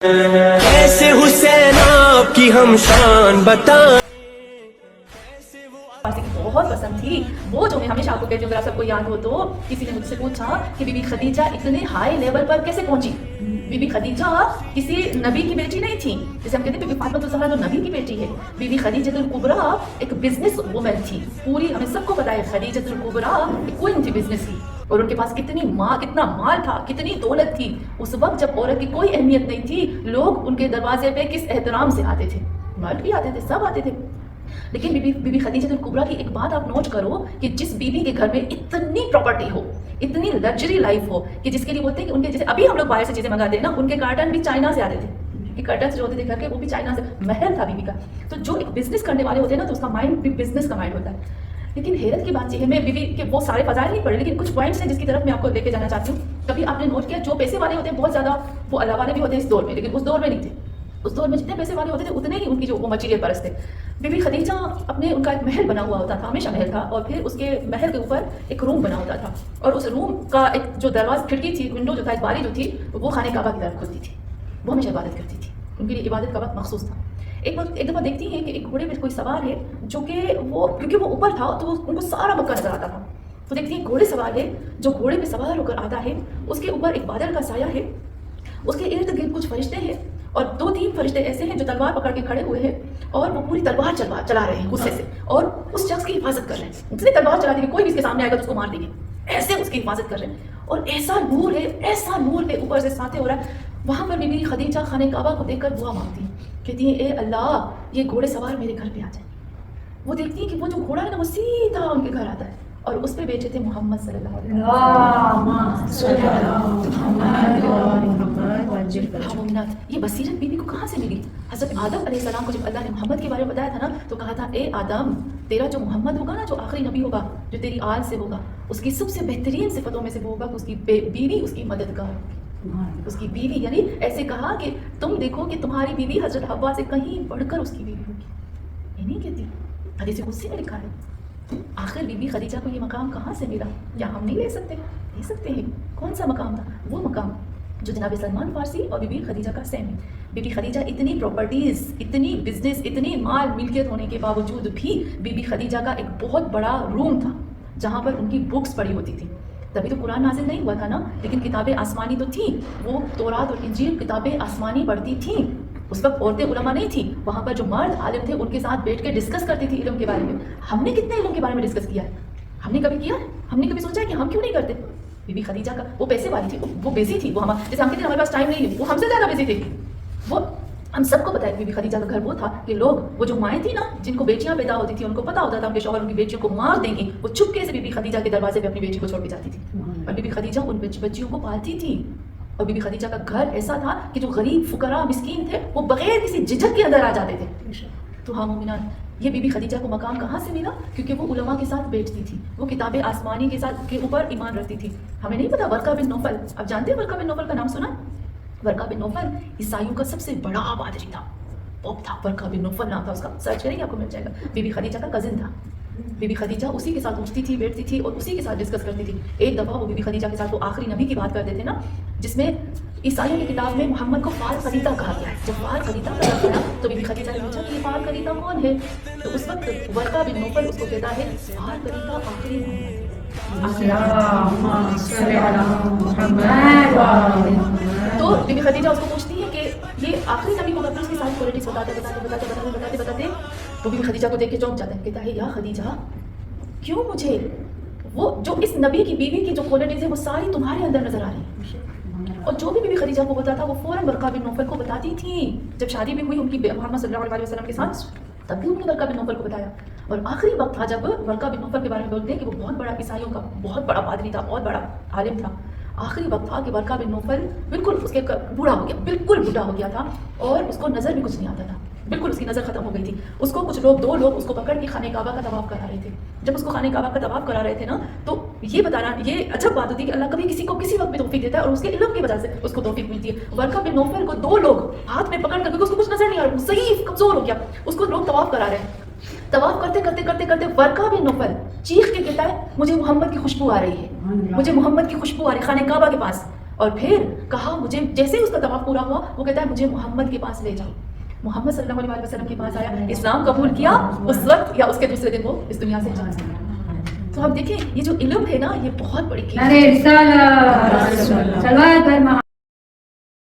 ایسے حسین آپ کی ہم شان بتائیں. بہت پسند تھی وہ، جو میں ہمیشہ آپ کو کہتی ہوں، اگر آپ سب کو یاد ہو تو کسی نے مجھ سے پوچھا کہ بی بی خدیجہ اتنے ہائی لیول پر کیسے پہنچی. بی بی خدیجہ کسی نبی کی بیٹی نہیں تھی، جیسے ہم کہتے ہیں بی بی فاطمہ الزہرا جو نبی کی بیٹی ہے. بی بی خدیجہ الکبریٰ ایک بزنس وومن تھی پوری، ہمیں سب کو پتا ہے خدیجہ الکبریٰ ایک کوئن تھی بزنس کی، اور ان کے پاس کتنا مال تھا، کتنی دولت تھی. اس وقت جب عورت کی کوئی اہمیت نہیں تھی، لوگ ان کے دروازے پہ کس احترام سے آتے تھے، مرد بھی آتے تھے، سب آتے تھے. لیکن بی بی خدیجہ الکبریٰ کی ایک بات آپ نوٹ کرو کہ جس بی بی کے گھر میں اتنی پراپرٹی ہو، اتنی لگژری لائف ہو، کہ جس کے لیے بولتے ہیں کہ ان کے جیسے ابھی ہم لوگ باہر سے چیزیں منگاتے ہیں نا، ان کے کارٹن بھی چائنا سے آتے تھے، کہ کرٹنس جو ہوتے تھے گھر کے وہ بھی چائنا سے. محل تھا بی بی کا. تو جو ایک بزنس کرنے والے ہوتے ہیں نا، تو اس کا مائنڈ بھی بزنس کا مائنڈ ہوتا ہے. لیکن حیرت کی بات یہ ہے، میں بی بی کے وہ سارے فضائل نہیں پڑھے، لیکن کچھ پوائنٹس ہیں جس کی طرف میں آپ کو لے کے جانا چاہتی ہوں. کبھی آپ نے نوٹ کیا جو پیسے والے ہوتے ہیں بہت زیادہ، وہ اللہ والے بھی ہوتے ہیں اس دور میں، لیکن اس دور میں نہیں تھے. اس دور میں جتنے پیسے والے ہوتے تھے اتنے ہی ان کی جو وہ مچیلے پرست تھے. بی بی خدیجہ اپنے ان کا ایک محل بنا ہوا ہوتا تھا، ہمیشہ محل تھا، اور پھر اس کے محل کے اوپر ایک روم بنا ہوتا تھا، اور اس روم کا ایک جو دروازہ کھڑکی تھی، ونڈو جو تھا، ایک باری جو تھی، وہ خانہ کعبہ کی طرف کھلتی تھی. وہ ہمیشہ عبادت کرتی تھی، ان کے لیے عبادت کا وقت مخصوص تھا. ایک دفعہ دیکھتی ہیں کہ ایک گھوڑے پہ کوئی سوار ہے، جو کہ وہ کیونکہ وہ اوپر تھا تو ان کو سارا مکہ نظر آتا تھا. تو دیکھتی ہیں گھوڑے سوار ہے، جو گھوڑے پہ سوار ہو کر آتا ہے، اس کے اوپر ایک بادل کا سایہ ہے، اس کے ارد گرد کچھ فرشتے ہیں، اور 2-3 فرشتے ایسے ہیں جو تلوار پکڑ کے کھڑے ہوئے ہیں، اور وہ پوری تلوار چلا رہے ہیں غصے سے، اور اس شخص کی حفاظت کر رہے ہیں. اتنی تلوار چلاتے کہ کوئی بھی اس کے سامنے آئے گا تو اس کو مار دیں گے، ایسے اس کی حفاظت کر رہے ہیں. اور ایسا نور ہے اوپر سے ساتھ ہو رہا ہے. وہاں پر بی بی خدیجہ خانہ کعبہ کو دیکھ کر دعا مانگتی ہیں، کہتی ہیں اے اللہ یہ گھوڑے سوار میرے گھر پہ آ جائیں. وہ دیکھتی ہیں کہ وہ جو گھوڑا ہے نا، وہ سیدھا ان کے گھر آتا ہے، اور اس پہ بیٹھے تھے محمد صلی اللہ علیہ وسلم. یہ بصیرت بی بی کو کہاں سے ملی؟ حضرت آدم علیہ السلام کو جب اللہ نے محمد کے بارے میں بتایا تھا نا، تو کہا تھا اے آدم، تیرا جو محمد ہوگا نا، جو آخری نبی ہوگا، جو تیری آل سے ہوگا، اس کی سب سے بہترین صفتوں میں سے وہ ہوگا کہ اس کی بیوی اس کی مددگار. اس کی بیوی، یعنی ایسے کہا کہ تم دیکھو کہ تمہاری بیوی حضرت حوا سے کہیں بڑھ کر اس کی بیوی ہوگی. یہ نہیں کہتی، حدیث قدسی میں لکھا ہے. آخر بی بی خدیجہ کو یہ مقام کہاں سے ملا؟ کیا ہم نہیں لے سکتے؟ لے سکتے ہیں. کون سا مقام تھا؟ وہ مقام جو جناب سلمان فارسی اور بی بی خدیجہ کا سیم ہے. بی بی خدیجہ اتنی پراپرٹیز، اتنی بزنس، اتنی مال ملکیت ہونے کے باوجود بھی بی بی خدیجہ کا ایک بہت بڑا روم تھا جہاں پر ان کی بکس پڑھی ہوتی تھی. تبھی تو قرآن نازل نہیں ہوا تھا نا، لیکن کتابیں آسمانی تو تھیں. وہ تورات اور انجیل کتابیں آسمانی پڑھتی تھیں. اس وقت عورتیں علماء نہیں تھیں، وہاں پر جو مرد عالم تھے ان کے ساتھ بیٹھ کے ڈسکس کرتی تھی علم کے بارے میں. ہم نے کتنے علم کے بارے میں ڈسکس کیا ہے؟ ہم نے کبھی کیا ہے؟ ہم نے کبھی سوچا ہے کہ ہم کیوں نہیں کرتے؟ بی بی خدیجہ کا وہ پیسے والی تھی، وہ بیزی تھی، وہ جیسے ہم کہتے ہیں ہمارے پاس ٹائم نہیں ہے، وہ ہم سے زیادہ بیزی تھی. وہ ہم سب کو پتا ہے کہ بی بی خدیجہ کا گھر وہ تھا کہ لوگ، وہ جو مائیں تھیں نا جن کو بیٹیاں پیدا ہوتی تھیں، ان کو پتا ہوتا تھا ان کے شوہر ان کی بیٹیوں کو مار دیں گے، وہ چپکے سے بی بی خدیجہ کے دروازے پہ اپنی بیٹی کو چھوڑ کے جاتی تھی. اور بی بی خدیجہ ان بچیوں کو پالتی تھی. اور بی بی خدیجہ کا گھر ایسا تھا کہ جو غریب فقراء مسکین تھے وہ بغیر کسی جھجک کے اندر آ جاتے تھے. تو ہاں مومنان، یہ بی بی خدیجہ کو مقام کہاں سے ملا؟ کیونکہ وہ علماء کے ساتھ بیٹھتی تھی، وہ کتابیں آسمانی کے اوپر ایمان رکھتی تھی. ہمیں نہیں پتا ورقہ بن نوفل، اب جانتے ہیں ورقہ بن نوفل کا نام سنا؟ ورقہ بن نوفل عیسائیوں کا سب سے بڑا پادری تھا، پوپ تھا. ورقہ بن نوفل نام تھا اس کا، سرچ کریں گے آپ کو مل جائے گا. بی بی خدیجہ کا کزن تھا. بی بی خدیجہ اسی کے ساتھ اٹھتی تھی، بیٹھتی تھی، اور اسی کے ساتھ ڈسکس کرتی تھی. ایک دفعہ وہ بی بی خدیجہ کے ساتھ وہ آخری نبی کی بات کرتے تھے نا، جس میں عیسائیوں کی کتاب میں محمد کو فار خلیدہ کہا گیا ہے. جب فار خلیدہ کہا گیا تو بی بی خدیجہ نے پوچھا کہ یہ فار خلیدہ کون ہے؟ تو اس وقت ورقہ بن نوفل اس کو کہتا ہے فار خلیدہ آخری محمد ہے. تو بی بی خدیجہ اس کو پوچھتی ہے کہ یہ آخری نبی کو اس کی ساری کوالٹیز بتاتے تو بی بی خدیجہ کو دیکھ کے چونک جاتا ہے، کہتا ہے یا خدیجہ کیوں مجھے وہ جو اس نبی کی بیوی کی جو کوالٹیز ہیں وہ ساری تمہارے اندر نظر آ رہی ہیں. اور جو بھی بی بی خدیجہ کو پتا تھا وہ فوراً ورقہ بن نوفل کو بتاتی تھی. جب شادی بھی ہوئی ان کی محمد صلی اللہ علیہ وسلم کے ساتھ، تب بھی انہوں نے ورقہ بن نوفل کو بتایا. اور آخری وقت تھا جب ورقہ بن نوفل کے بارے میں بولتے ہیں کہ وہ بہت بڑا عیسائیوں کا بہت بڑا پادری تھا، بہت بڑا عالم تھا. آخری وقت تھا کہ ورقہ بن نوفل بالکل اس کے بوڑھا ہو گیا، بالکل بوڑھا ہو گیا تھا، اور اس کو نظر بھی کچھ نہیں آتا تھا، بالکل اس کی نظر ختم ہو گئی تھی. اس کو کچھ لوگ، 2 لوگ اس کو پکڑ کے خانہ کعبہ کا طواف کرا رہے تھے. جب اس کو خانہ کعبہ کا طواف کرا رہے تھے نا، تو یہ بتانا، یہ عجب بات ہوتی ہے کہ اللہ کبھی کسی کو کسی وقت بھی توفیق دیتا ہے، اور اس کے علم کی وجہ سے اس کو توفیق ملتی ہے. ورقہ بن نوفل کو 2 لوگ ہاتھ میں پکڑ کر، کیونکہ اس کو کچھ نظر نہیں آ رہا، ضعیف کمزور ہو گیا، اس کو لوگ طواف کرا رہے ہیں. طواف کرتے ورقہ بن نوفل چیخ کے کہتا ہے مجھے محمد کی خوشبو آ رہی ہے، مجھے محمد کی خوشبو آ رہی ہے خانہ کعبہ کے پاس. اور پھر کہا مجھے جیسے اس کا طواف پورا ہوا وہ کہتا ہے مجھے محمد کے پاس لے جاؤ. محمد صلی اللہ علیہ وسلم کے پاس آیا, اسلام قبول کیا, اس وقت یا اس کے دوسرے دن وہ اس دنیا سے چلا گیا. تو ہم دیکھیں یہ جو علم ہے نا یہ بہت بڑی چیز ہے.